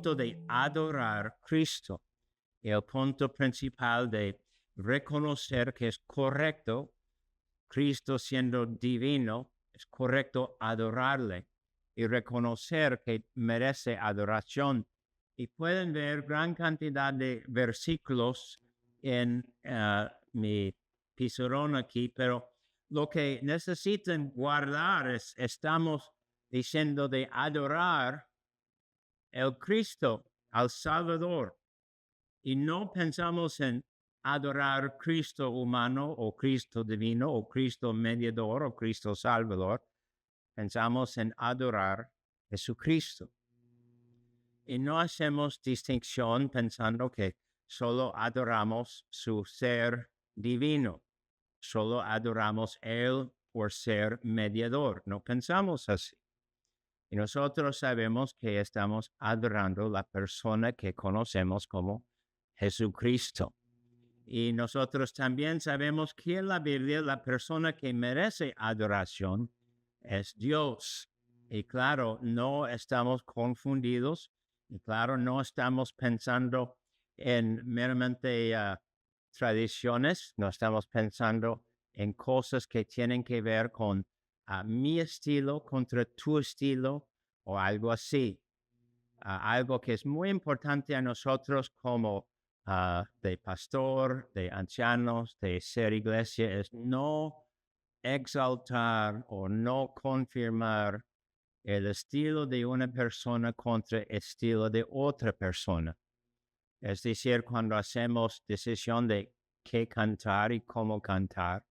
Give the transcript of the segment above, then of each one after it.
punto de adorar a Cristo, el punto principal de reconocer que es correcto, Cristo siendo divino, es correcto adorarle y reconocer que merece adoración. Y pueden ver gran cantidad de versículos en mi pizarrón aquí, pero lo que necesitan guardar es, estamos diciendo de adorar el Cristo, al Salvador, y no pensamos en adorar Cristo humano o Cristo divino o Cristo mediador o Cristo Salvador. Pensamos en adorar Jesucristo. Y no hacemos distinción pensando que solo adoramos su ser divino, solo adoramos Él por ser mediador. No pensamos así. Y nosotros sabemos que estamos adorando la persona que conocemos como Jesucristo. Y nosotros también sabemos que en la Biblia la persona que merece adoración es Dios. Y claro, no estamos confundidos. Y claro, no estamos pensando en meramente tradiciones. No estamos pensando en cosas que tienen que ver con mi estilo contra tu estilo o algo así. Algo que es muy importante a nosotros como de pastor, de ancianos, de ser iglesia, es no exaltar o no confirmar el estilo de una persona contra el estilo de otra persona. Es decir, cuando hacemos decisión de qué cantar y cómo cantar,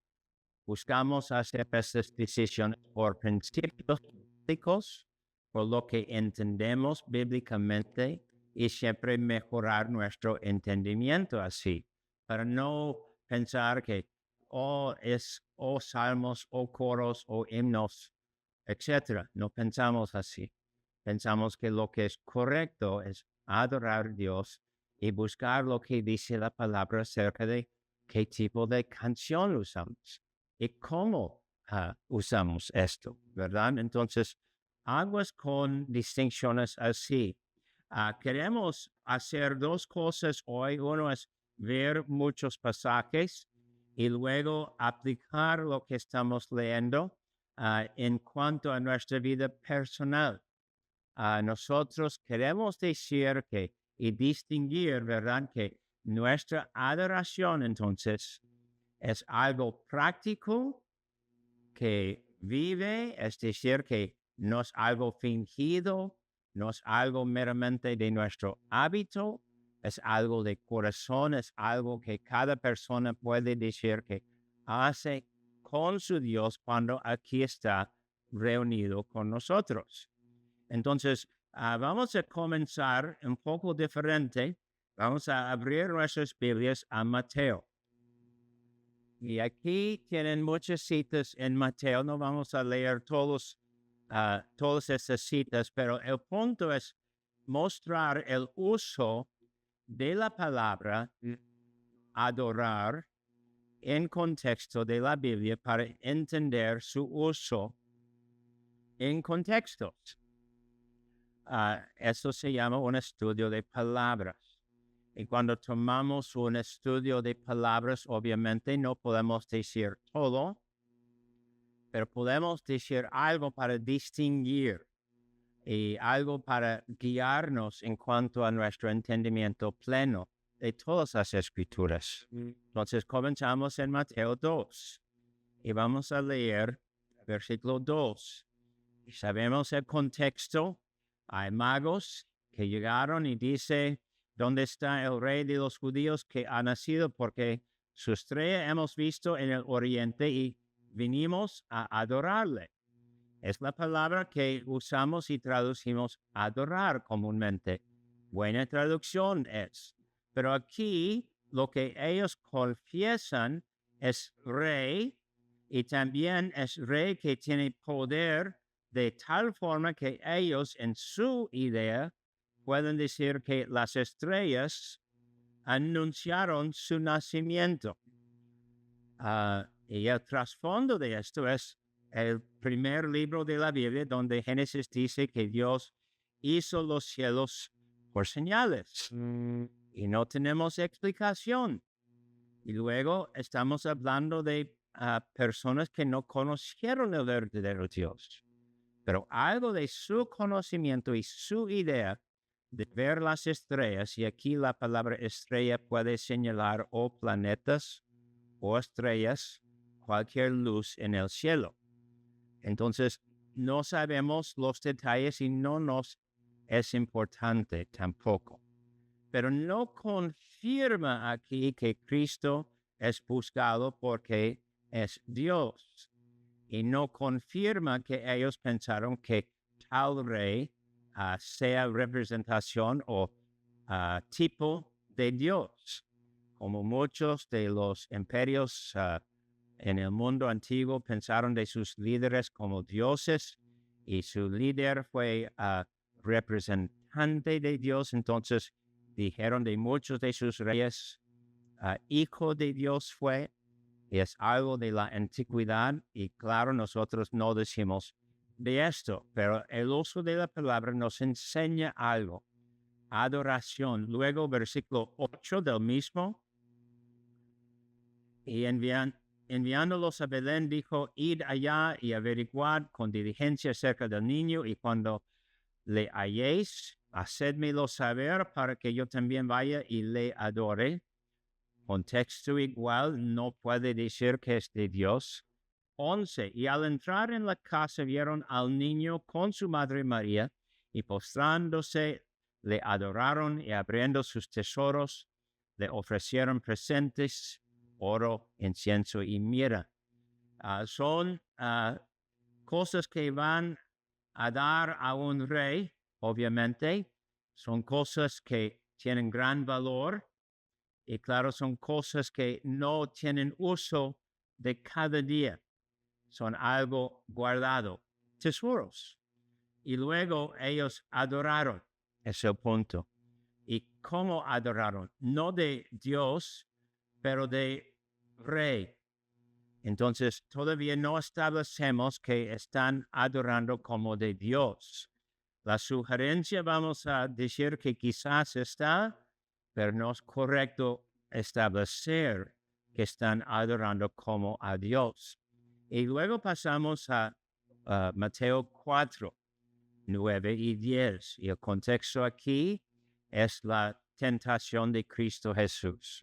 buscamos hacer estas decisiones por principios bíblicos, por lo que entendemos bíblicamente y siempre mejorar nuestro entendimiento así, para no pensar que es salmos o coros o himnos, etcétera. No pensamos así. Pensamos que lo que es correcto es adorar a Dios y buscar lo que dice la palabra acerca de qué tipo de canción usamos y cómo usamos esto, ¿verdad? Entonces, aguas con distinciones así. Queremos hacer dos cosas hoy. Uno es ver muchos pasajes y luego aplicar lo que estamos leyendo en cuanto a nuestra vida personal. Nosotros queremos decir que y distinguir, ¿verdad? Que nuestra adoración entonces es algo práctico que vive, es decir, que no es algo fingido, no es algo meramente de nuestro hábito, es algo de corazón, es algo que cada persona puede decir que hace con su Dios cuando aquí está reunido con nosotros. Entonces, vamos a comenzar un poco diferente. Vamos a abrir nuestras Biblias a Mateo. Y aquí tienen muchas citas en Mateo. No vamos a leer todas esas citas, pero el punto es mostrar el uso de la palabra adorar en contexto de la Biblia para entender su uso en contextos. Eso se llama un estudio de palabras. Y cuando tomamos un estudio de palabras, obviamente no podemos decir todo, pero podemos decir algo para distinguir y algo para guiarnos en cuanto a nuestro entendimiento pleno de todas las escrituras. Entonces comenzamos en Mateo 2 y vamos a leer versículo 2. Y sabemos el contexto. Hay magos que llegaron y dice, ¿dónde está el rey de los judíos que ha nacido? Porque su estrella hemos visto en el oriente y vinimos a adorarle. Es la palabra que usamos y traducimos adorar comúnmente. Buena traducción es. Pero aquí lo que ellos confiesan es rey y también es rey que tiene poder de tal forma que ellos en su idea pueden decir que las estrellas anunciaron su nacimiento. Y el trasfondo de esto es el primer libro de la Biblia donde Génesis dice que Dios hizo los cielos por señales y no tenemos explicación. Y luego estamos hablando de personas que no conocieron el verdadero Dios, pero algo de su conocimiento y su idea de ver las estrellas, y aquí la palabra estrella puede señalar o planetas o estrellas, cualquier luz en el cielo. Entonces, no sabemos los detalles y no nos es importante tampoco. Pero no confirma aquí que Cristo es buscado porque es Dios. Y no confirma que ellos pensaron que tal rey sea representación o tipo de Dios. Como muchos de los imperios en el mundo antiguo pensaron de sus líderes como dioses y su líder fue representante de Dios, entonces dijeron de muchos de sus reyes, hijo de Dios fue, y es algo de la antigüedad, y claro, nosotros no decimos de esto, pero el uso de la palabra nos enseña algo. Adoración. Luego, versículo 8 del mismo, y enviándolos a Belén, dijo, id allá y averiguad con diligencia acerca del niño, y cuando le halléis, hacedmelo saber para que yo también vaya y le adore. Contexto igual, no puede decir que es de Dios. 11. Y al entrar en la casa vieron al niño con su madre María, y postrándose le adoraron, y abriendo sus tesoros le ofrecieron presentes, oro, incienso y mirra. Son cosas que van a dar a un rey, obviamente. Son cosas que tienen gran valor y claro, son cosas que no tienen uso de cada día. Son algo guardado, tesoros. Y luego ellos adoraron, es el punto. ¿Y cómo adoraron? No de Dios, pero de rey. Entonces, todavía no establecemos que están adorando como de Dios. La sugerencia vamos a decir que quizás está, pero no es correcto establecer que están adorando como a Dios. Y luego pasamos a Mateo 4, 9 y 10. Y el contexto aquí es la tentación de Cristo Jesús.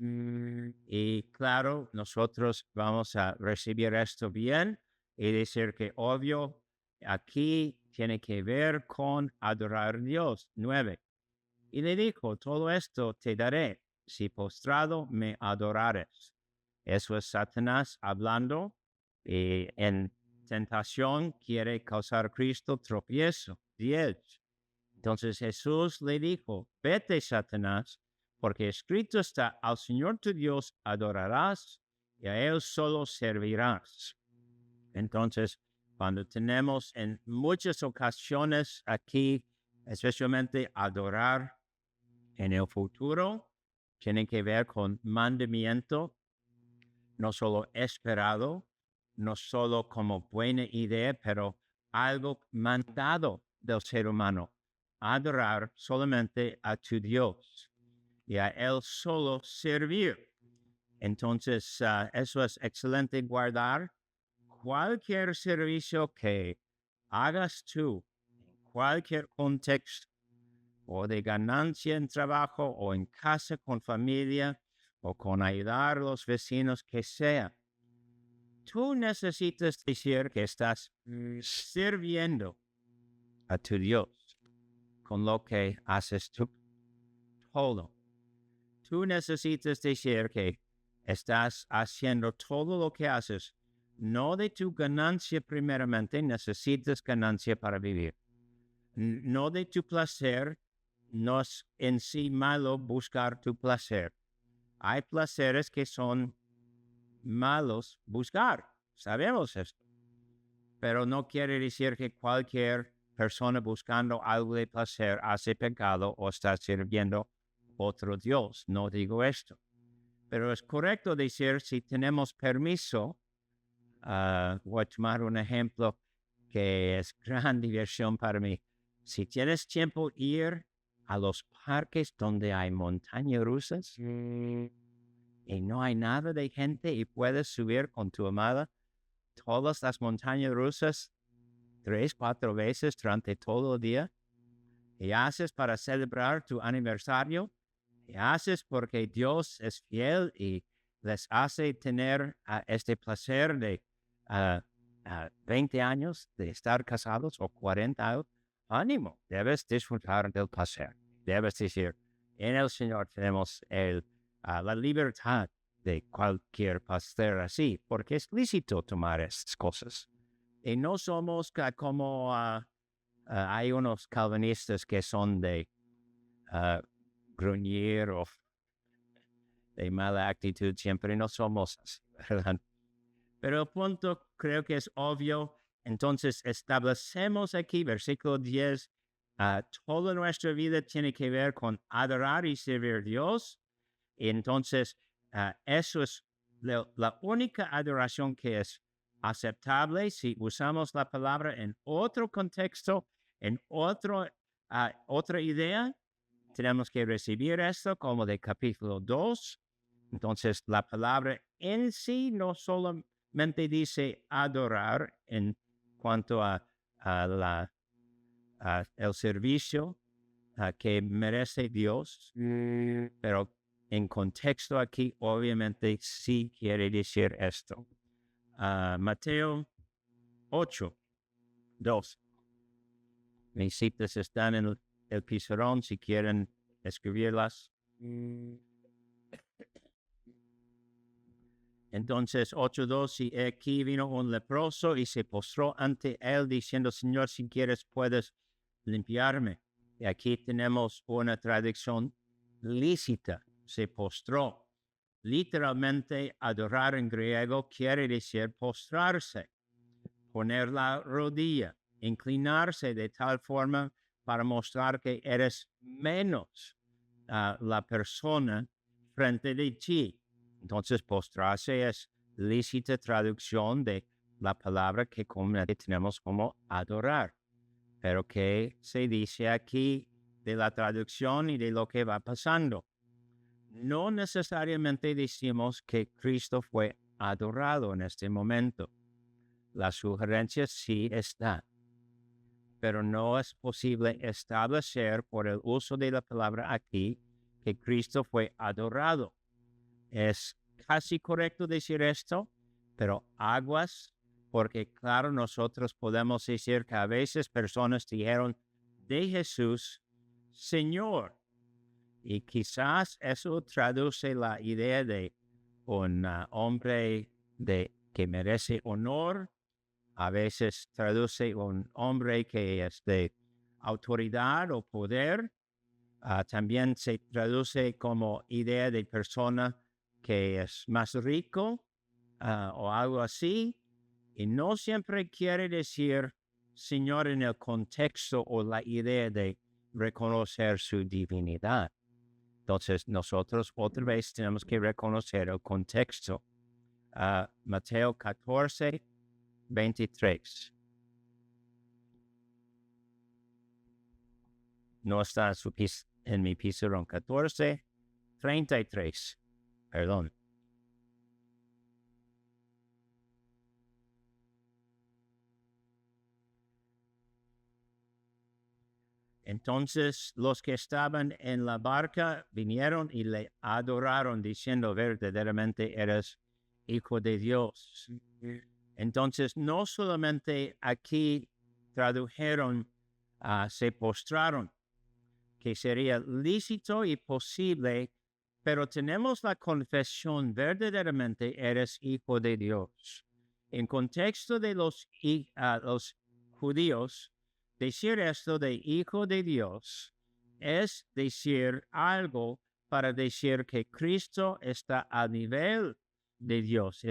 Y claro, nosotros vamos a recibir esto bien y decir que obvio, aquí tiene que ver con adorar a Dios. 9. Y le dijo, todo esto te daré si postrado me adorares. Eso es Satanás hablando y en tentación quiere causar Cristo tropiezo. 10. Entonces Jesús le dijo, vete, Satanás, porque escrito está, al Señor tu Dios adorarás y a Él solo servirás. Entonces, cuando tenemos en muchas ocasiones aquí, especialmente adorar en el futuro, tiene que ver con mandamiento, no solo esperado, no solo como buena idea, pero algo mandado del ser humano. Adorar solamente a tu Dios y a Él solo servir. Entonces, eso es excelente guardar. Cualquier servicio que hagas tú, en cualquier contexto, o de ganancia en trabajo, o en casa con familia, o con ayudar a los vecinos, que sea, tú necesitas decir que estás sirviendo a tu Dios con lo que haces tú. Todo. Tú necesitas decir que estás haciendo todo lo que haces, no de tu ganancia primeramente, necesitas ganancia para vivir. No de tu placer, no es en sí malo buscar tu placer. Hay placeres que son malos buscar, sabemos esto. Pero no quiere decir que cualquier persona buscando algo de placer hace pecado o está sirviendo otro Dios. No digo esto. Pero es correcto decir si tenemos permiso. Voy a tomar un ejemplo que es gran diversión para mí. Si tienes tiempo, ir a los parques donde hay montañas rusas y no hay nada de gente y puedes subir con tu amada todas las montañas rusas 3, 4 veces durante todo el día y haces para celebrar tu aniversario y haces porque Dios es fiel y les hace tener este placer de 20 años de estar casados o 40 años. Ánimo, debes disfrutar del placer. Debes decir, en el Señor tenemos la libertad de cualquier placer así, porque es lícito tomar estas cosas. Y no somos como hay unos calvinistas que son de gruñir o de mala actitud, siempre no somos así, ¿verdad? Pero el punto creo que es obvio. Entonces establecemos aquí, versículo 10, toda nuestra vida tiene que ver con adorar y servir a Dios. Y entonces eso es la única adoración que es aceptable si usamos la palabra en otro contexto, en otra idea. Tenemos que recibir esto como de capítulo 2. Entonces, la palabra en sí no solamente dice adorar en cuanto a el servicio que merece Dios, pero en contexto aquí obviamente sí quiere decir esto. Mateo 8:2. Mis citas están en el pizarrón si quieren escribirlas. Entonces 8:2, y aquí vino un leproso y se postró ante él diciendo, Señor, si quieres puedes limpiarme. Y aquí tenemos una traducción lícita, se postró. Literalmente adorar en griego quiere decir postrarse, poner la rodilla, inclinarse de tal forma para mostrar que eres menos la persona frente de ti. Entonces, postrarse es lícita traducción de la palabra que tenemos como adorar. Pero ¿qué se dice aquí de la traducción y de lo que va pasando? No necesariamente decimos que Cristo fue adorado en este momento. La sugerencia sí está, pero no es posible establecer por el uso de la palabra aquí que Cristo fue adorado. Es casi correcto decir esto, pero aguas, porque claro, nosotros podemos decir que a veces personas dijeron de Jesús, Señor, y quizás eso traduce la idea de un hombre que merece honor, a veces traduce un hombre que es de autoridad o poder. También se traduce como idea de persona que es más rico o algo así. Y no siempre quiere decir Señor en el contexto o la idea de reconocer su divinidad. Entonces nosotros otra vez tenemos que reconocer el contexto. Mateo 14:23. No está en mi pizarrón. 14:33. Perdón. Entonces los que estaban en la barca vinieron y le adoraron diciendo verdaderamente eres hijo de Dios. Entonces no solamente aquí tradujeron se postraron, que sería lícito y posible, pero tenemos la confesión verdaderamente eres hijo de Dios. En contexto de los judíos, decir esto de hijo de Dios es decir algo para decir que Cristo está a nivel de Dios,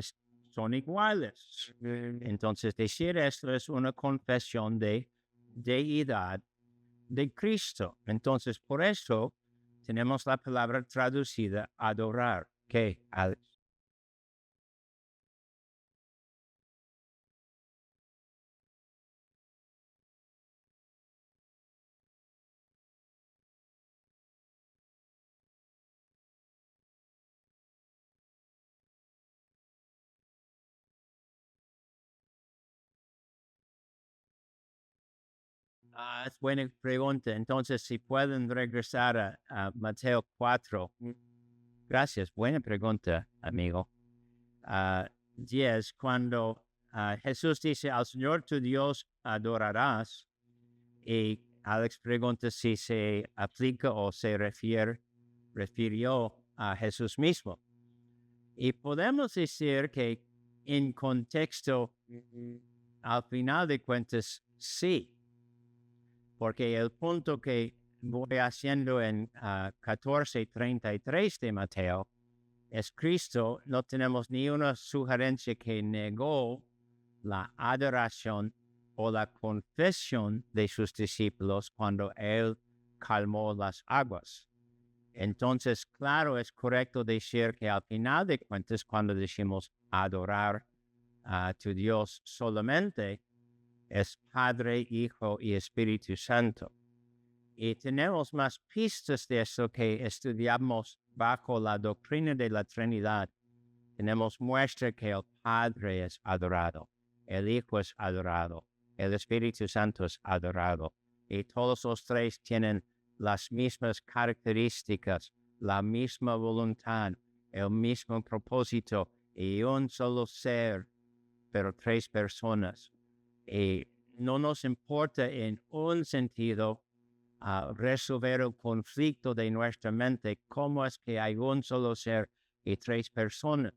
son iguales. Entonces decir esto es una confesión de deidad de Cristo. Entonces por eso tenemos la palabra traducida adorar, que Es buena pregunta. Entonces, si pueden regresar a Mateo 4. Gracias, buena pregunta, amigo. 10, cuando Jesús dice, al Señor tu Dios adorarás, y Alex pregunta si se aplica o se refirió a Jesús mismo. Y podemos decir que en contexto, al final de cuentas, sí, porque el punto que voy haciendo en 14:33 de Mateo es Cristo. No tenemos ni una sugerencia que negó la adoración o la confesión de sus discípulos cuando Él calmó las aguas. Entonces, claro, es correcto decir que al final de cuentas, cuando decimos adorar a tu Dios solamente, es Padre, Hijo y Espíritu Santo. Y tenemos más pistas de eso que estudiamos bajo la doctrina de la Trinidad. Tenemos muestra que el Padre es adorado, el Hijo es adorado, el Espíritu Santo es adorado. Y todos los tres tienen las mismas características, la misma voluntad, el mismo propósito y un solo ser, pero tres personas. Y no nos importa en un sentido resolver el conflicto de nuestra mente, cómo es que hay un solo ser y tres personas.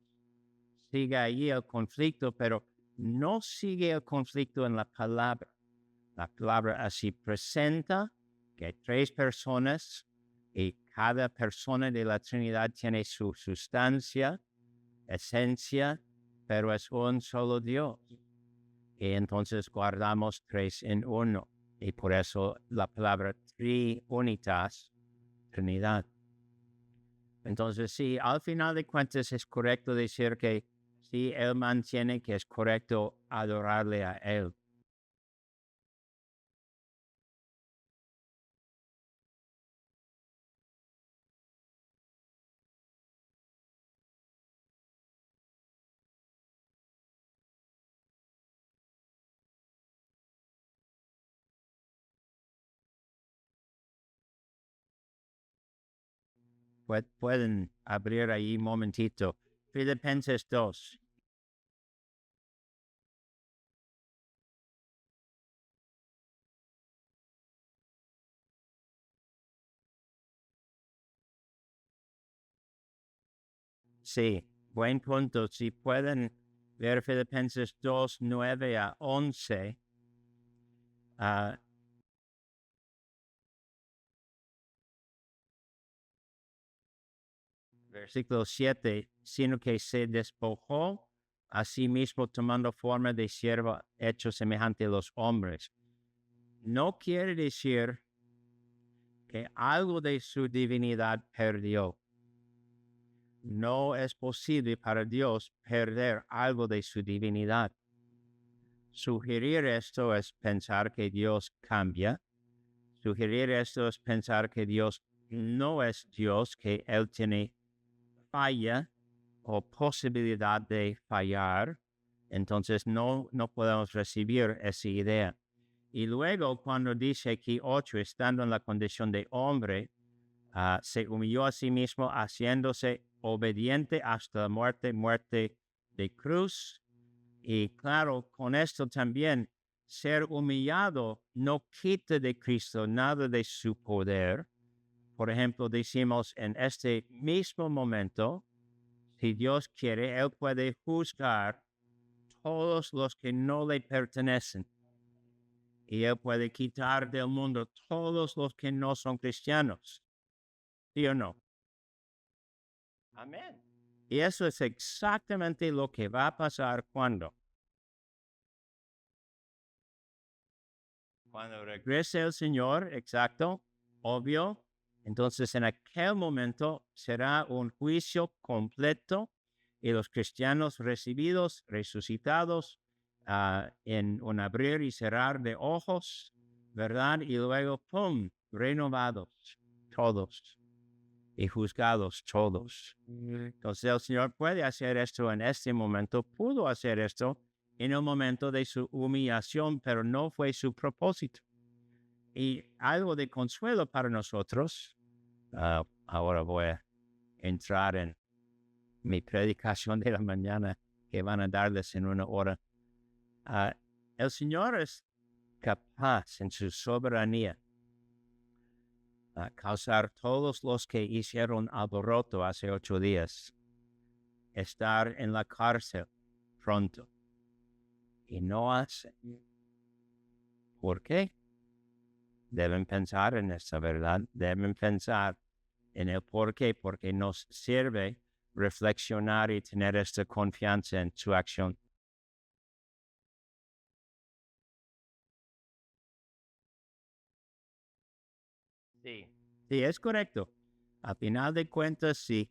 Sigue ahí el conflicto, pero no sigue el conflicto en la palabra. La palabra así presenta que hay tres personas y cada persona de la Trinidad tiene su sustancia, esencia, pero es un solo Dios. Y entonces guardamos tres en uno. Y por eso la palabra triunitas, Trinidad. Entonces, sí, al final de cuentas es correcto decir que sí, Él mantiene que es correcto adorarle a Él. Pueden abrir ahí un momentito. Filipenses 2. Sí, buen punto. Si pueden ver Filipenses 2, 9 a 11. Versículo 7, sino que se despojó a sí mismo tomando forma de siervo hecho semejante a los hombres. No quiere decir que algo de su divinidad perdió. No es posible para Dios perder algo de su divinidad. Sugerir esto es pensar que Dios cambia. Sugerir esto es pensar que Dios no es Dios, que Él tiene falla o posibilidad de fallar. Entonces no podemos recibir esa idea. Y luego cuando dice aquí 8, estando en la condición de hombre, se humilló a sí mismo haciéndose obediente hasta la muerte de cruz. Y claro, con esto también ser humillado no quita de Cristo nada de su poder. Por ejemplo, decimos en este mismo momento, si Dios quiere, Él puede juzgar todos los que no le pertenecen. Y Él puede quitar del mundo todos los que no son cristianos. ¿Sí o no? Amén. Y eso es exactamente lo que va a pasar cuando regrese el Señor, exacto, obvio. Entonces en aquel momento será un juicio completo y los cristianos recibidos, resucitados en un abrir y cerrar de ojos, ¿verdad? Y luego, ¡pum!, renovados todos y juzgados todos. Entonces el Señor puede hacer esto en este momento, pudo hacer esto en el momento de su humillación, pero no fue su propósito. Y algo de consuelo para nosotros, ahora voy a entrar en mi predicación de la mañana que van a darles en una hora. El Señor es capaz en su soberanía a causar todos los que hicieron alboroto hace 8 días estar en la cárcel pronto. Y no hacen. ¿Por qué? Deben pensar en esta verdad, deben pensar en el por qué, porque nos sirve reflexionar y tener esta confianza en su acción. Sí, sí, es correcto. A final de cuentas, sí.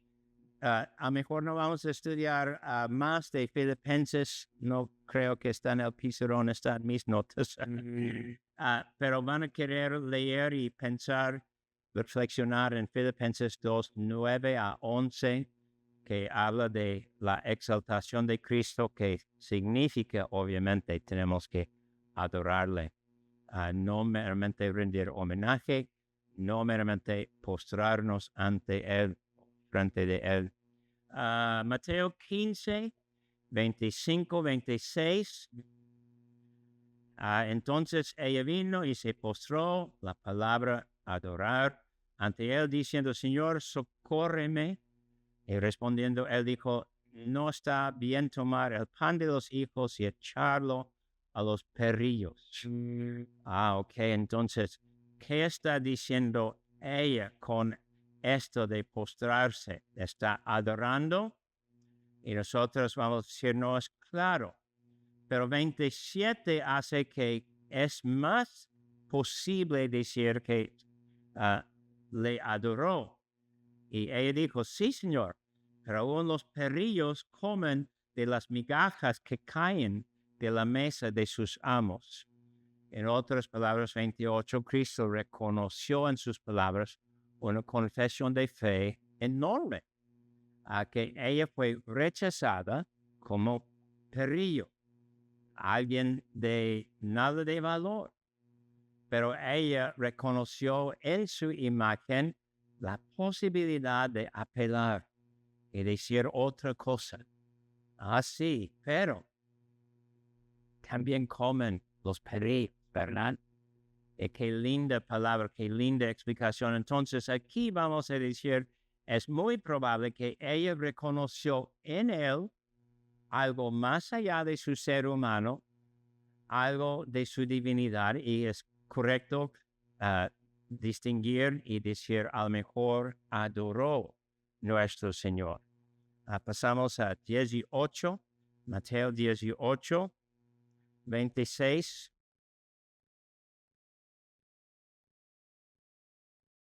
A lo mejor no vamos a estudiar más de Filipenses, no creo que está en el pizarrón, están mis notas. Pero van a querer leer y pensar, reflexionar en Filipenses 2, 9 a 11, que habla de la exaltación de Cristo, que significa, obviamente, tenemos que adorarle, no meramente rendir homenaje, no meramente postrarnos ante Él, frente de Él. Mateo 15, 25, 26. Entonces ella vino y se postró, la palabra adorar, ante Él, diciendo, Señor, socórreme. Y respondiendo, Él dijo, no está bien tomar el pan de los hijos y echarlo a los perrillos. Ok, entonces, ¿qué está diciendo ella con esto de postrarse? ¿Está adorando? Y nosotros vamos a decir, no es claro. Pero 27 hace que es más posible decir que le adoró. Y ella dijo, sí, Señor, pero aún los perrillos comen de las migajas que caen de la mesa de sus amos. En otras palabras, 28, Cristo reconoció en sus palabras una confesión de fe enorme, a que ella fue rechazada como perrillo, alguien de nada de valor. Pero ella reconoció en su imagen la posibilidad de apelar y decir otra cosa. Sí, pero también comen los perrillos, ¿verdad? Qué linda palabra, qué linda explicación. Entonces aquí vamos a decir, es muy probable que ella reconoció en él algo más allá de su ser humano, algo de su divinidad, y es correcto distinguir y decir, a lo mejor adoró nuestro Señor. Pasamos a 18, Mateo 18, 26.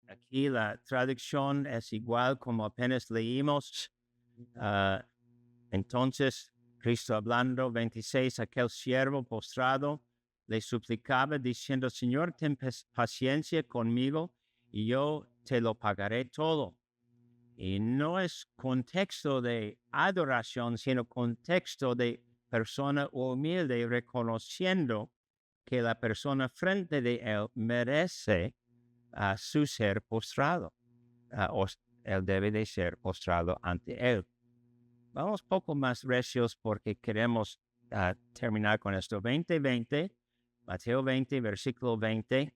Aquí la traducción es igual como apenas leímos. Entonces, Cristo hablando, 26, aquel siervo postrado le suplicaba diciendo, Señor, ten paciencia conmigo y yo te lo pagaré todo. Y no es contexto de adoración, sino contexto de persona humilde reconociendo que la persona frente de él merece su ser postrado, o él debe de ser postrado ante él. Vamos poco más recios porque queremos terminar con esto. 20, Mateo 20, versículo 20.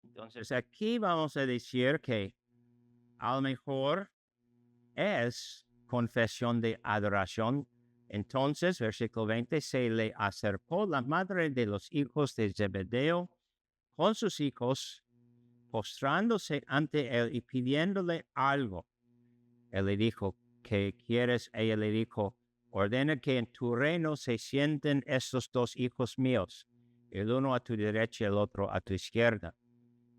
Entonces aquí vamos a decir que a lo mejor es confesión de adoración. Entonces, versículo 20, se le acercó la madre de los hijos de Zebedeo con sus hijos, postrándose ante él y pidiéndole algo. Él le dijo, ¿qué quieres? Ella le dijo, ordena que en tu reino se sienten estos 2 hijos míos, el uno a tu derecha y el otro a tu izquierda.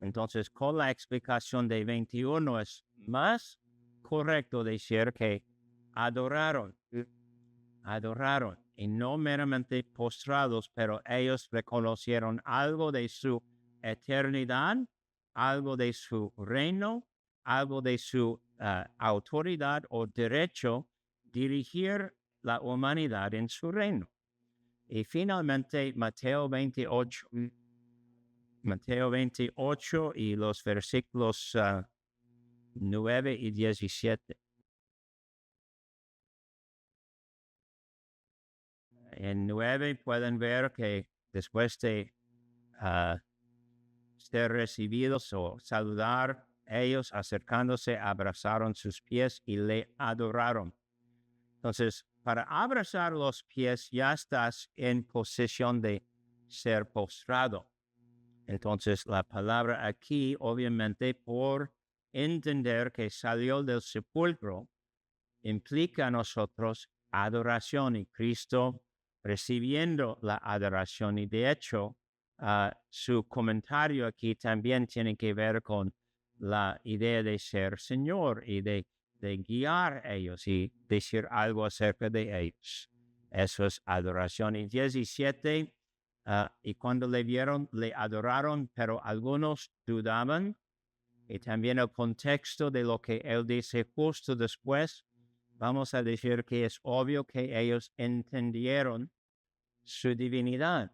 Entonces, con la explicación de 21 es más correcto decir que adoraron, y no meramente postrados, pero ellos reconocieron algo de su eternidad, algo de su reino, algo de su autoridad o derecho dirigir la humanidad en su reino. Y finalmente Mateo 28 y los versículos 9 y 17. En 9 pueden ver que después de ah, ser recibidos o saludar, ellos acercándose abrazaron sus pies y le adoraron. Entonces, para abrazar los pies ya estás en posición de ser postrado. Entonces, la palabra aquí, obviamente, por entender que salió del sepulcro, implica a nosotros adoración y Cristo recibiendo la adoración. Y de hecho, su comentario aquí también tiene que ver con la idea de ser Señor y de guiar a ellos y decir algo acerca de ellos. Eso es adoración. Y 17, y cuando le vieron, le adoraron, pero algunos dudaban. Y también el contexto de lo que él dice justo después, vamos a decir que es obvio que ellos entendieron su divinidad.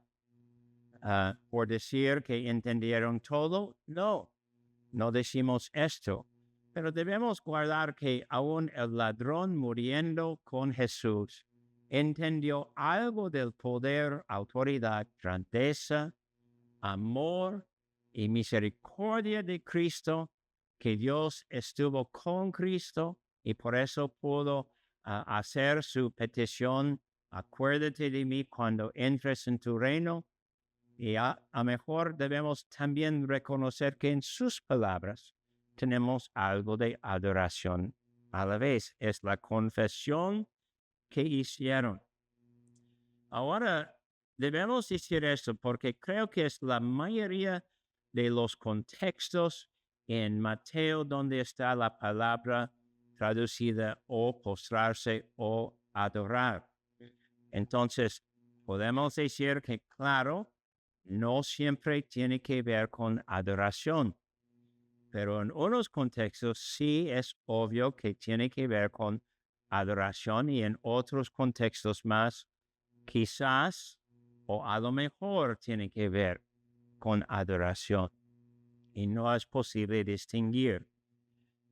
Por decir que entendieron todo, no decimos esto, pero debemos guardar que aún el ladrón muriendo con Jesús entendió algo del poder, autoridad, grandeza, amor y misericordia de Cristo, que Dios estuvo con Cristo y por eso pudo hacer su petición. Acuérdate de mí cuando entres en tu reino. Y a mejor debemos también reconocer que en sus palabras tenemos algo de adoración. A la vez es la confesión que hicieron. Ahora, debemos decir esto porque creo que es la mayoría de los contextos en Mateo donde está la palabra traducida o postrarse o adorar. Entonces, podemos decir que, claro, no siempre tiene que ver con adoración, pero en unos contextos sí es obvio que tiene que ver con adoración y en otros contextos más quizás o a lo mejor tiene que ver con adoración y no es posible distinguir.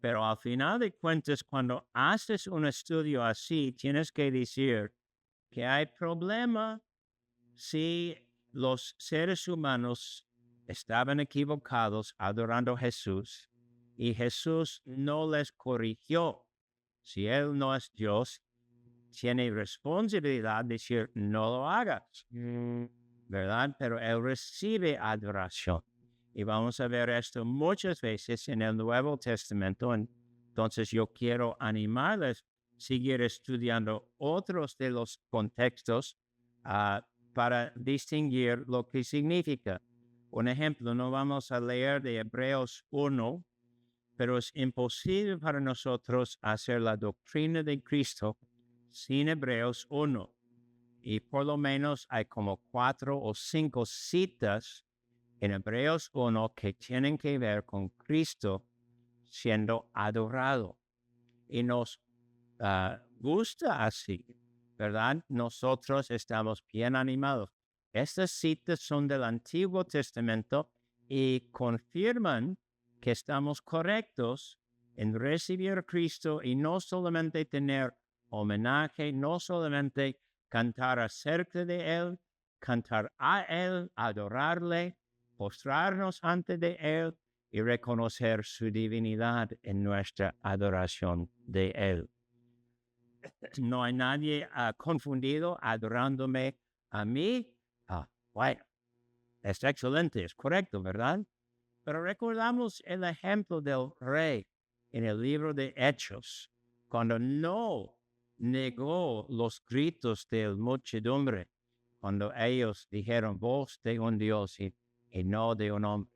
Pero al final de cuentas, cuando haces un estudio así, tienes que decir que hay problema si los seres humanos estaban equivocados adorando a Jesús y Jesús no les corrigió. Si Él no es Dios, tiene responsabilidad de decir, no lo hagas, ¿verdad? Pero Él recibe adoración. Y vamos a ver esto muchas veces en el Nuevo Testamento. Entonces yo quiero animarles a seguir estudiando otros de los contextos para distinguir lo que significa. Un ejemplo, no vamos a leer de Hebreos 1, pero es imposible para nosotros hacer la doctrina de Cristo sin Hebreos 1. Y por lo menos hay como 4 o 5 citas en Hebreos 1 que tienen que ver con Cristo siendo adorado. Y nos gusta así, ¿verdad? Nosotros estamos bien animados. Estas citas son del Antiguo Testamento y confirman que estamos correctos en recibir a Cristo y no solamente tener homenaje, no solamente cantar acerca de Él, cantar a Él, adorarle, postrarnos ante de Él y reconocer su divinidad en nuestra adoración de Él. No hay nadie confundido adorándome a mí. Bueno, es excelente, es correcto, ¿verdad? Pero recordamos el ejemplo del rey en el libro de Hechos, cuando no negó los gritos de la muchedumbre, cuando ellos dijeron voz de un Dios y no de un hombre.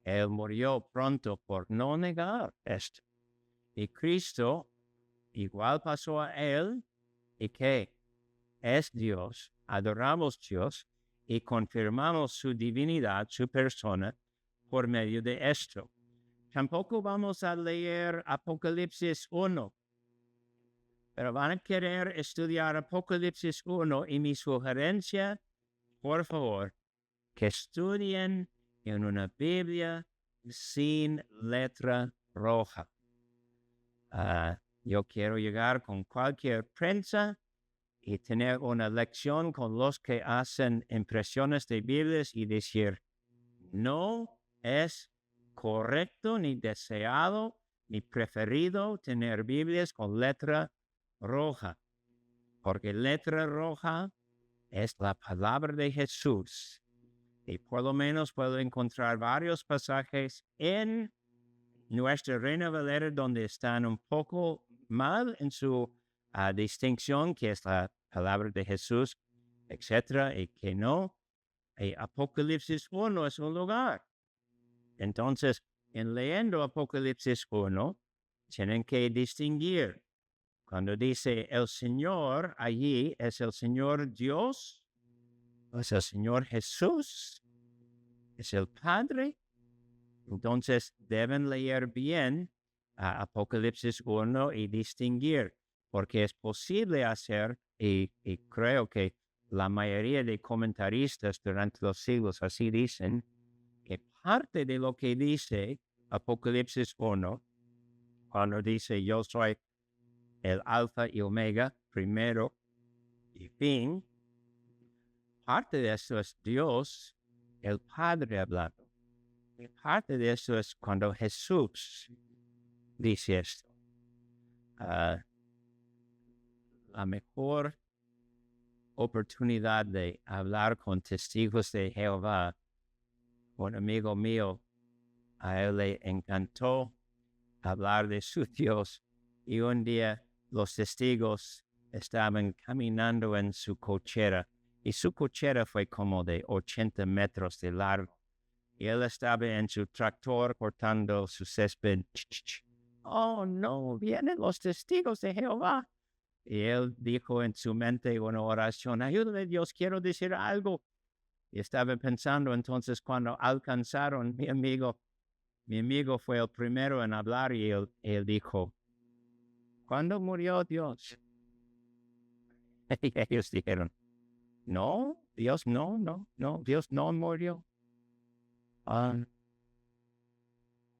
Él murió pronto por no negar esto. Y Cristo igual pasó a él y que es Dios, adoramos a Dios y confirmamos su divinidad, su persona, por medio de esto. Tampoco vamos a leer Apocalipsis 1, pero van a querer estudiar Apocalipsis 1 y mi sugerencia, por favor, que estudien en una Biblia sin letra roja. Yo quiero llegar con cualquier prensa y tener una lección con los que hacen impresiones de Biblias y decir, no es correcto ni deseado ni preferido tener Biblias con letra roja, porque letra roja es la palabra de Jesús. Y por lo menos puedo encontrar varios pasajes en nuestra Reina Valera donde están un poco mal en su distinción, que es la palabra de Jesús, etcétera, y que no. Apocalipsis 1 es un lugar. Entonces, en leyendo Apocalipsis 1, tienen que distinguir. Cuando dice el Señor, allí es el Señor Dios, es el Señor Jesús, es el Padre. Entonces, deben leer bien Apocalipsis 1 y distinguir, porque es posible hacer, y creo que la mayoría de comentaristas durante los siglos así dicen, que parte de lo que dice Apocalipsis 1, cuando dice yo soy el alfa y omega, primero y fin, parte de eso es Dios, el Padre hablando. Y parte de eso es cuando Jesús dice esto. La mejor oportunidad de hablar con testigos de Jehová, un amigo mío, a él le encantó hablar de su Dios, y un día los testigos estaban caminando en su cochera, y su cochera fue como de 80 metros de largo, y él estaba en su tractor cortando su césped. Oh no, vienen los testigos de Jehová. Y él dijo en su mente una oración, ayúdame Dios, quiero decir algo. Y estaba pensando entonces cuando alcanzaron mi amigo fue el primero en hablar y él dijo, ¿cuándo murió Dios? Y ellos dijeron, no, Dios no, Dios no murió.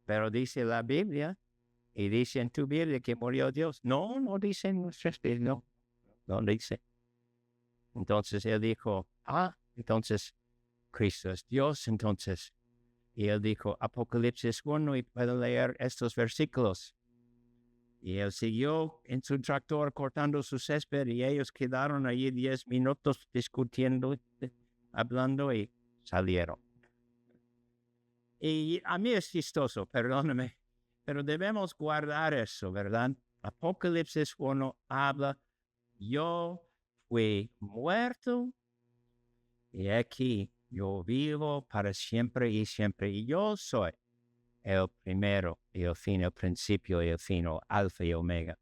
Pero dice la Biblia, y dice en tu Biblia que murió Dios. No dice en nuestra Biblia, no dice. Entonces él dijo, entonces Cristo es Dios, entonces. Y él dijo, Apocalipsis 1, y puedo leer estos versículos. Y él siguió en su tractor cortando su césped y ellos quedaron allí 10 minutos discutiendo, hablando y salieron. Y a mí es chistoso, perdóname, pero debemos guardar eso, ¿verdad? Apocalipsis 1 habla, yo fui muerto y aquí yo vivo para siempre, y yo soy el primero y el fin, el principio y el fin, o alfa y omega.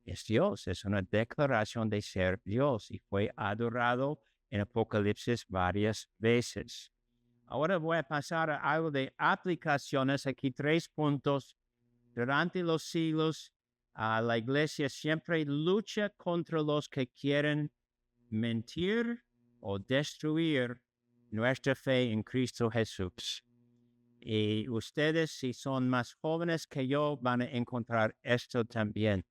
Es Dios, es una declaración de ser Dios y fue adorado en Apocalipsis varias veces. Ahora voy a pasar a algo de aplicaciones. Aquí 3 puntos. Durante los siglos, la iglesia siempre lucha contra los que quieren mentir o destruir nuestra fe en Cristo Jesús. Y ustedes, si son más jóvenes que yo, van a encontrar esto también.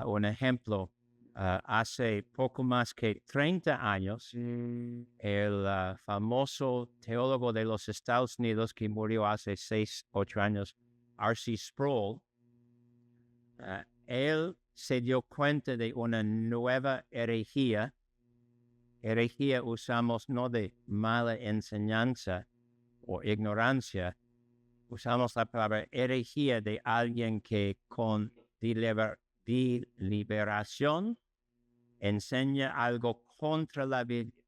Un ejemplo, hace poco más que 30 años, el famoso teólogo de los Estados Unidos que murió hace 8 años, R.C. Sproul, él se dio cuenta de una nueva herejía. Herejía usamos no de mala enseñanza o ignorancia, usamos la palabra herejía de alguien que con deliberación enseña algo contra la Biblia.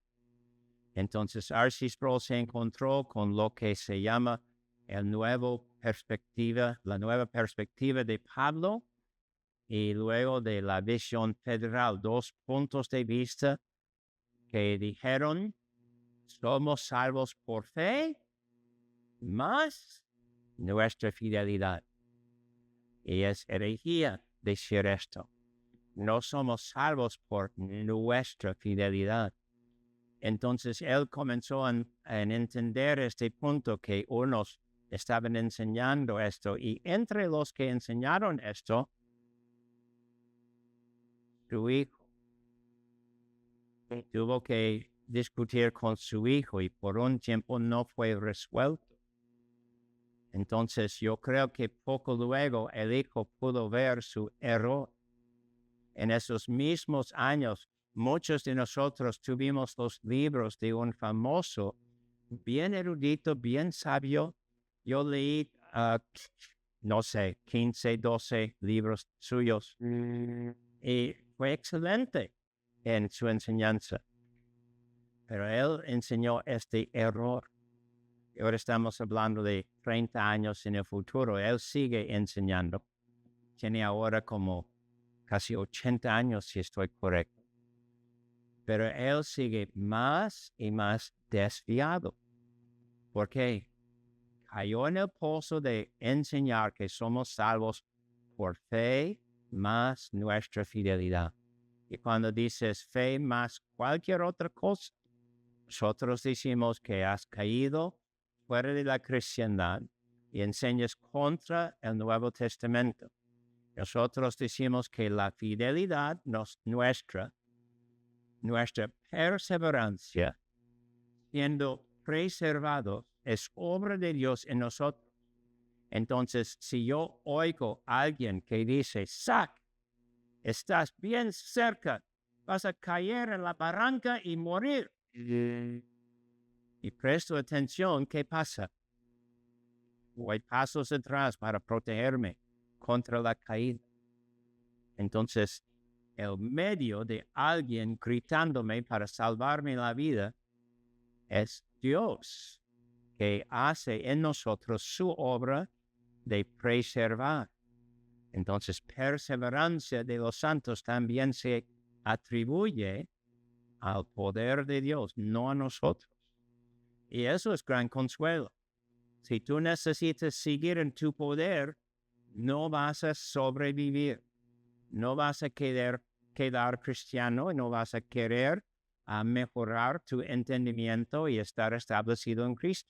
Entonces R.C. Sproul se encontró con lo que se llama la nueva perspectiva de Pablo y luego de la visión federal, 2 puntos de vista que dijeron, somos salvos por fe más nuestra fidelidad. Y es herejía decir esto. no somos salvos por nuestra fidelidad. Entonces él comenzó a entender este punto que unos estaban enseñando esto, y entre los que enseñaron esto, su hijo tuvo que discutir con su hijo y por un tiempo no fue resuelto. Entonces yo creo que poco luego el hijo pudo ver su error. En esos mismos años, muchos de nosotros tuvimos los libros de un famoso, bien erudito, bien sabio. Yo leí, no sé, 15, 12 libros suyos. Y fue excelente en su enseñanza. Pero él enseñó este error. Y ahora estamos hablando de 30 años en el futuro. Él sigue enseñando. Tiene ahora como casi 80 años, si estoy correcto. Pero él sigue más y más desviado. ¿Por qué? Cayó en el pozo de enseñar que somos salvos por fe más nuestra fidelidad. Y cuando dices fe más cualquier otra cosa, nosotros decimos que has caído fuera de la cristiandad y enseñas contra el Nuevo Testamento. Nosotros decimos que la fidelidad nuestra perseverancia, siendo preservados, es obra de Dios en nosotros. Entonces, si yo oigo a alguien que dice, Zach, estás bien cerca, vas a caer en la barranca y morir. Y presto atención, ¿qué pasa? Voy pasos atrás para protegerme contra la caída. Entonces, el medio de alguien gritándome para salvarme la vida es Dios, que hace en nosotros su obra de preservar. Entonces, perseverancia de los santos también se atribuye al poder de Dios, no a nosotros. Y eso es gran consuelo. Si tú necesitas seguir en tu poder, no vas a sobrevivir. No vas a querer quedar cristiano y no vas a querer mejorar tu entendimiento y estar establecido en Cristo.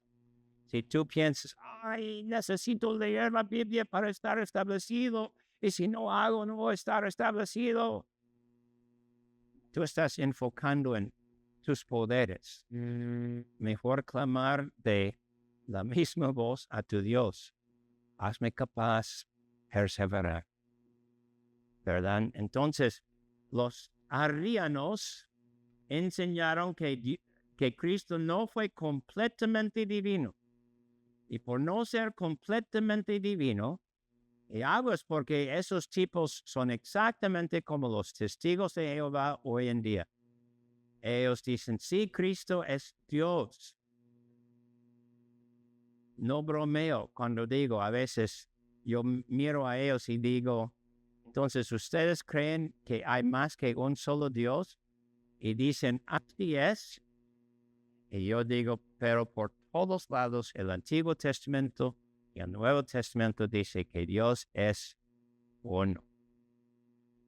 Si tú piensas, ay, necesito leer la Biblia para estar establecido, y si no hago, no voy a estar establecido. Tú estás enfocando en tus poderes. Mejor clamar de la misma voz a tu Dios. Hazme capaz perseverar. ¿Verdad? Entonces, los arrianos enseñaron que Cristo no fue completamente divino. Y por no ser completamente divino, y hago es porque esos tipos son exactamente como los testigos de Jehová hoy en día. Ellos dicen, sí, Cristo es Dios. No bromeo cuando digo, a veces yo miro a ellos y digo, entonces, ¿ustedes creen que hay más que un solo Dios? Y dicen, así es. Y yo digo, pero por todos lados, el Antiguo Testamento y el Nuevo Testamento dice que Dios es uno.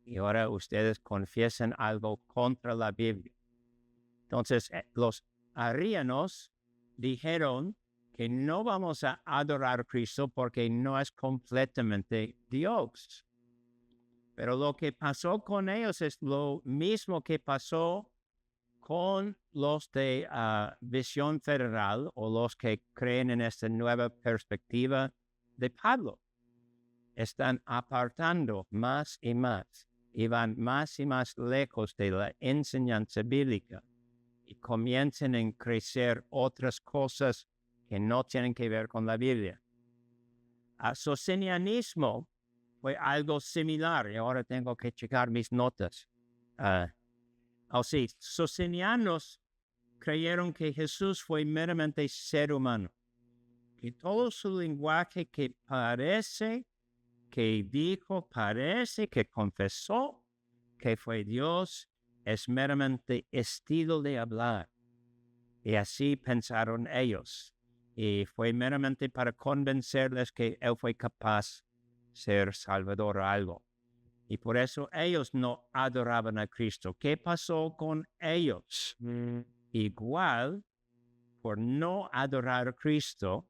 Y ahora ustedes confiesan algo contra la Biblia. Entonces, los arrianos dijeron que no vamos a adorar a Cristo porque no es completamente Dios. Pero lo que pasó con ellos es lo mismo que pasó con los de Visión Federal o los que creen en esta nueva perspectiva de Pablo. Están apartando más y más y van más y más lejos de la enseñanza bíblica y comienzan a crecer otras cosas que no tienen que ver con la Biblia. Socinianismo fue algo similar y ahora tengo que checar mis notas. Socinianos creyeron que Jesús fue meramente ser humano, que todo su lenguaje que parece, que dijo, parece, que confesó que fue Dios, es meramente estilo de hablar. Y así pensaron ellos. Y fue meramente para convencerles que Él fue capaz de ser Salvador o algo. Y por eso ellos no adoraban a Cristo. ¿Qué pasó con ellos? Igual, por no adorar a Cristo,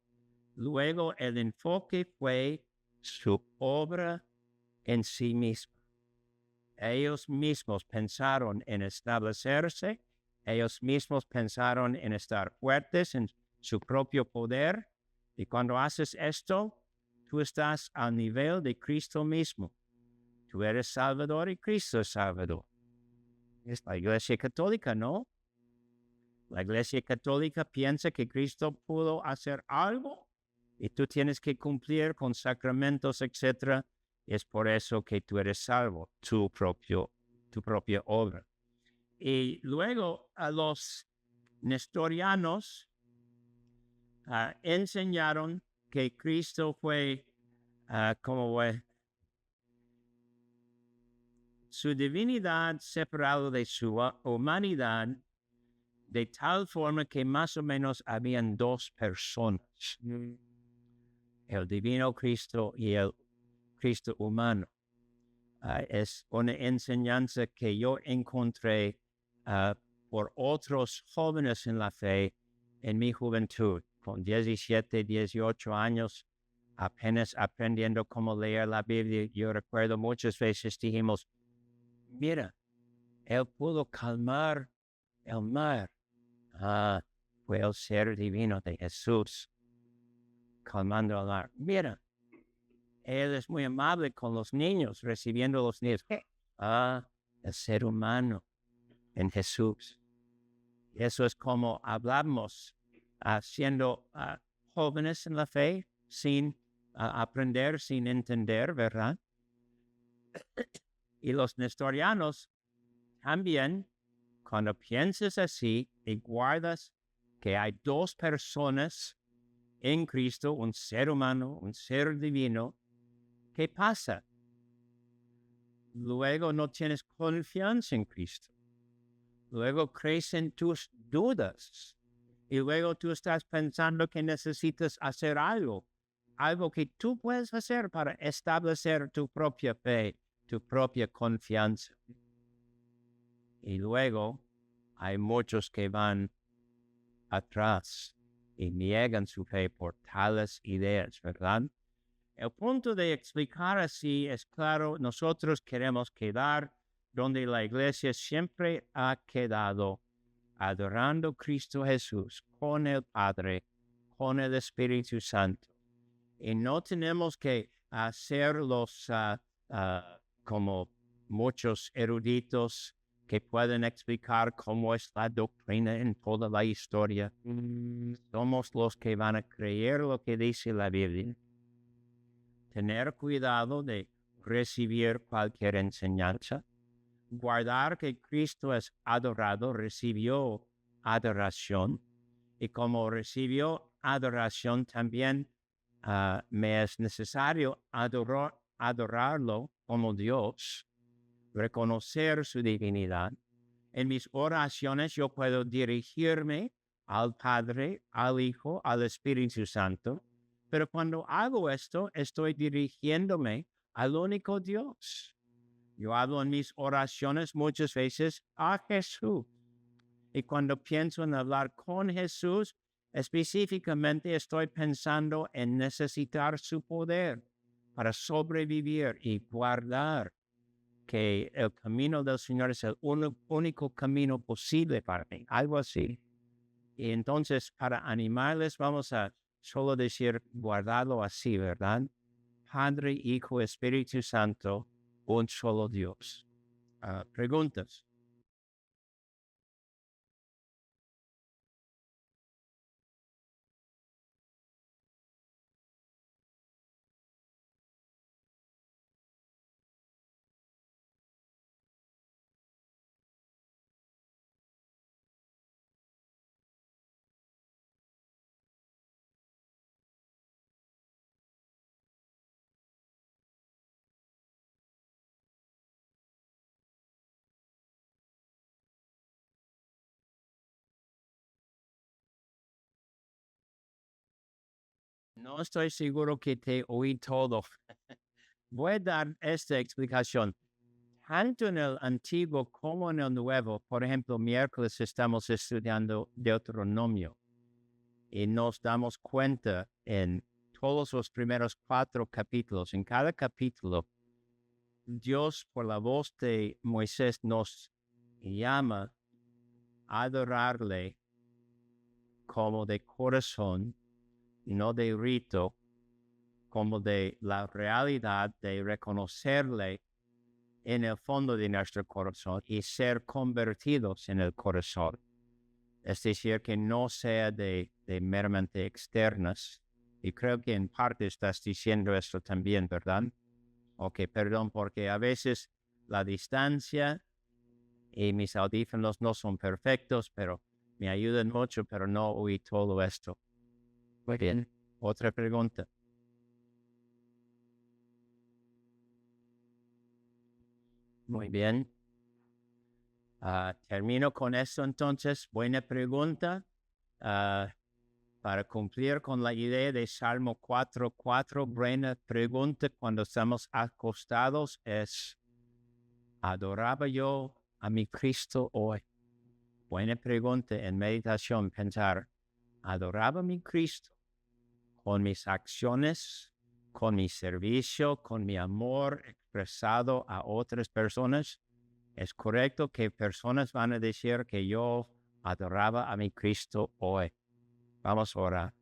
luego el enfoque fue su obra en sí misma. Ellos mismos pensaron en establecerse, ellos mismos pensaron en estar fuertes en su propio poder. Y cuando haces esto, tú estás al nivel de Cristo mismo. Tú eres Salvador y Cristo es Salvador. Es la Iglesia Católica, ¿no? La Iglesia Católica piensa que Cristo pudo hacer algo y tú tienes que cumplir con sacramentos, etc. Es por eso que tú eres salvo, tu propia obra. Y luego a los nestorianos enseñaron que Cristo fue como su divinidad separado de su humanidad, de tal forma que más o menos habían dos personas, el divino Cristo y el Cristo humano. Es una enseñanza que yo encontré por otros jóvenes en la fe en mi juventud, con 17, 18 años, apenas aprendiendo cómo leer la Biblia. Yo recuerdo muchas veces dijimos, mira, él pudo calmar el mar. Fue el ser divino de Jesús calmando el mar. Mira, él es muy amable con los niños, recibiendo a los niños. El ser humano en Jesús. Eso es como hablamos, siendo jóvenes en la fe, sin aprender, sin entender, ¿verdad? Y los nestorianos también, cuando piensas así y guardas que hay dos personas en Cristo, un ser humano, un ser divino, ¿qué pasa? Luego no tienes confianza en Cristo. Luego crecen tus dudas. Y luego tú estás pensando que necesitas hacer algo que tú puedes hacer para establecer tu propia fe, tu propia confianza. Y luego hay muchos que van atrás y niegan su fe por tales ideas, ¿verdad? El punto de explicar así es claro, nosotros queremos quedar donde la iglesia siempre ha quedado, adorando a Cristo Jesús con el Padre, con el Espíritu Santo. Y no tenemos que hacer los como muchos eruditos que pueden explicar cómo es la doctrina en toda la historia. Somos los que van a creer lo que dice la Biblia. Tener cuidado de recibir cualquier enseñanza. Guardar que Cristo es adorado, recibió adoración. Y como recibió adoración, también me es necesario adorarlo como Dios, reconocer su divinidad. En mis oraciones yo puedo dirigirme al Padre, al Hijo, al Espíritu Santo, pero cuando hago esto, estoy dirigiéndome al único Dios. Yo hablo en mis oraciones muchas veces a Jesús. Y cuando pienso en hablar con Jesús, específicamente estoy pensando en necesitar su poder para sobrevivir y guardar que el camino del Señor es el único camino posible para mí, algo así. Y entonces, para animarles, vamos a solo decir, guardarlo así, ¿verdad? Padre, Hijo, Espíritu Santo, un solo Dios. Preguntas. No estoy seguro que te oí todo. Voy a dar esta explicación. tanto en el antiguo como en el nuevo. Por ejemplo, miércoles estamos estudiando Deuteronomio y nos damos cuenta en todos los primeros 4 capítulos, en cada capítulo, Dios por la voz de Moisés nos llama a adorarle como de corazón, no de rito, como de la realidad de reconocerle en el fondo de nuestro corazón y ser convertidos en el corazón. Es decir, que no sea de meramente externas. Y creo que en parte estás diciendo esto también, ¿verdad? Ok, perdón, porque a veces la distancia y mis audífonos no son perfectos, pero me ayudan mucho, pero no oí todo esto. Muy bien. Otra pregunta. Muy bien. Termino con esto entonces. Buena pregunta. Para cumplir con la idea de Salmo 4:4, buena pregunta cuando estamos acostados es, ¿adoraba yo a mi Cristo hoy? Buena pregunta en meditación, pensar, ¿adoraba a mi Cristo con mis acciones, con mi servicio, con mi amor expresado a otras personas? Es correcto que personas van a decir que yo adoraba a mi Cristo hoy. Vamos a orar.